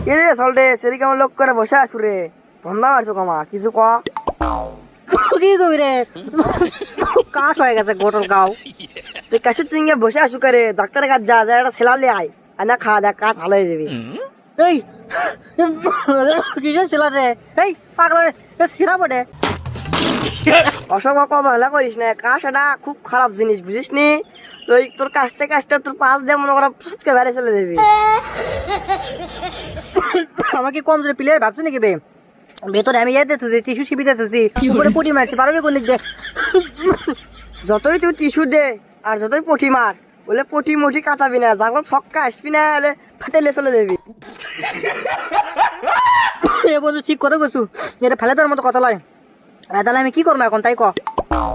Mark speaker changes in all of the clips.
Speaker 1: কে রে সল্টে সেরি কেমন লোক করে বসে আছু রে? ধন্দা মারছো কামা কিছু ক।
Speaker 2: কি কবি রে, কাশ হয়ে গেছে গোটল গাও।
Speaker 1: তুই কাছে তুই ইঙ্গে বসে আছু করে ডাক্তারের কাছে যা যা একটা ছেলালে আয় না খাওয়া দাওয়া কাজ ভালো হয়ে যাবে।
Speaker 2: এই কিসের ছিল রে? এই পাগল সিরা বটে।
Speaker 1: অসংখ্য অবহেলা করিস না, কাশ এটা খুব খারাপ জিনিস বুঝিস নি? তুই তোর কাছতে কাছতে তোর পাশ দিয়ে মনে করা ফুচকে বেড়ে চলে যাবি।
Speaker 2: আমাকে কম জোরে প্লেয়ার ভাবছো নাকি বে? ভেতরে আমি ইয়ে দিতেছি, টিস্যু শিবি দিতেছি, উপরে পুটি মারছি, পারবি কোন দিক দিয়ে?
Speaker 1: যতই তুই টিস্যু দে আর যতই পটি মার বলে পটি মুটি কাটাবি না, যখন ছক্কা আসবি না হলে ফাটেলে চলে যাবি।
Speaker 2: এ বন্ধু ঠিক কথা কইছু, এটা ফেলে তোর মতো কথা লয়। তাহলে আমি কি করবো এখন তাই ক?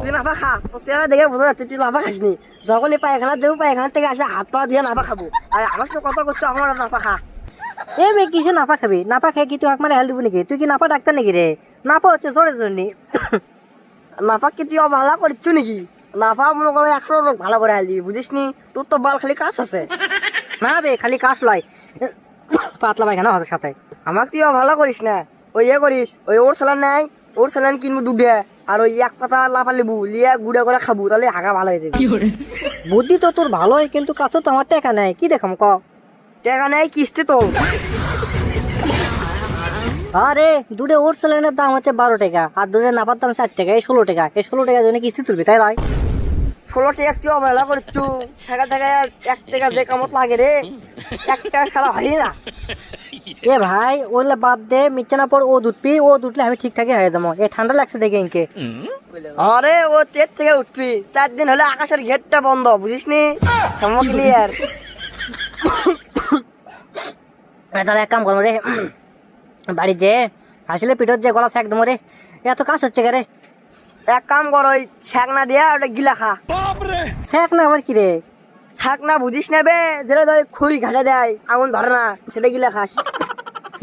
Speaker 1: তুই নাফা খা, তোর চেহারা দেখে বোঝা যাচ্ছে তুই নাফা খাসনি। যখন এই পায়খানা দেবো পায়খানা থেকে আসে হাত পা ধুয়ে নাফা খাবো, আর আমার তো কথা করছো আমার নাফা খা।
Speaker 2: এ বে কিসে নাপা খাবি? নাপা খেয়ে কি তুই আমাকে হেল্প দিবি নাকি? তুই কি নাপা ডাক্তার নাকি রে? নাপা হচ্ছে জোরে জোরে।
Speaker 1: নাফা কি তুই অবহেলা করছো নাকি? নাফা মনে করো 100 লোক ভালো করে হাল দিবি বুঝিস নি? তোর তো বাল খালি কাজ আছে।
Speaker 2: না বে খালি কাশ লয়, পাতলা পায়খানা হাতের সাথে।
Speaker 1: আমাকে তুই অবহেলা করিস না, ওই ইয়ে করিস, ওই ওর স্যালান নাই, ওর স্যালান কিনবো দুধে আর ওই এক পাতা লাফা লেবু লিয়ে গুঁড়া করে খাবো, তাহলে হাগা ভালো হয়ে যাবে।
Speaker 2: বুদ্ধি তো তোর ভালোই, কিন্তু কাছে তো আমার টাকা নাই, কি দেখাম ক?
Speaker 1: টাকা নেই কিস্তি তো।
Speaker 2: আরে দুটো ওর স্যালাইনের দাম হচ্ছে 12 টাকা, আর দুটো নাপার দাম 4 টাকা, এই 16 টাকা। এই 16 টাকার জন্য কিস্তি তুলবি তাই নয়?
Speaker 1: 16 টাকা তুই অবহেলা করছু, টাকা টাকা 1 টাকা যে কামত লাগে রে, 1 টাকা ছাড়া হয় না।
Speaker 2: এ ভাই ওইলে বাদ দে, মিচ্ছে না পর ও দুধ পি, ও দুধলে আমি ঠিকঠাকই হয়ে যাবো। এই ঠান্ডা লাগছে দেখে ইনকে।
Speaker 1: আরে ও তের থেকে উঠবি, 4 দিন হলে আকাশের গেটটা বন্ধ বুঝিস নি? ক্লিয়ার।
Speaker 2: তাহলে এক কাম করবো রে, বাড়ির যে আসলে পিঠর যে গলা একদম রে, এত কাজ হচ্ছে কে রে?
Speaker 1: এক কাম কর, ওই ছাক না দিয়া ওটা গিলা খা।
Speaker 2: শেখ না আবার কি রে?
Speaker 1: ছাক না বুঝিস না বে, যেটা ধর খড়ি ঘাটে দেয় আগুন ধরে না, সেটা গিলা খাস।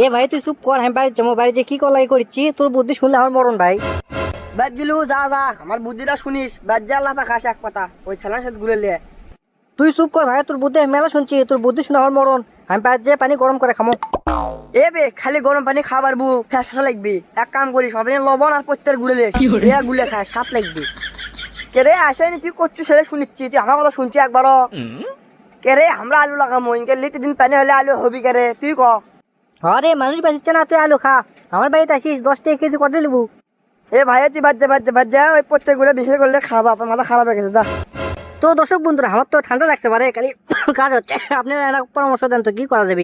Speaker 2: এ ভাই তুই চুপ কর, আমি বাড়ির যাবো। বাড়ি যে কি কলাই করছি, তোর বুদ্ধি শুনলে আমার মরণ ভাই।
Speaker 1: বাদ দিলু যা যা, আমার বুদ্ধিটা শুনিস, বাদ যা লাফা খাস এক পাতা, ওই ছেলের সাথে ঘুরে লিয়ে।
Speaker 2: তুই চুপ কর ভাই, তোর বুদ্ধি আমি মেলা শুনছি, তোর বুদ্ধি শুনে আমার মরণ। আমি বাড়ির যে পানি গরম করে খামো।
Speaker 1: এ বে খালি গরম পানি খাবার বু ফ্যাসা লাগবি, এক কাম করিস সবাই লবণ আর প্রত্যেক গুলে দে, গুলে খায় সাত লাগবি। কে রে আসেনি তুই করছু ছেলে শুনিচ্ছি, তুই আমার কথা শুনছি একবারও? কে রে আমরা আলু লাগামো, ইনকে লিতে দিন পানি হলে আলু হবি কে রে তুই ক?
Speaker 2: আরে মানুষ বাঁচিচ্ছে না, তুই আলু খা। আমার বাড়িতে আসিস, 10 টাকা কেজি করে লিবু।
Speaker 1: এ ভাই তুই বাদ যা, ওই প্রত্যেক গুলো বিশেষ করলে খাওয়া তোর মাথা খারাপ হয়ে গেছে যা।
Speaker 2: তো দর্শক বন্ধুরা, আমার তো ঠান্ডা লাগছে পারে, খালি কাজ হচ্ছে। আপনি একটা পরামর্শ দেন তো কি করা যাবে?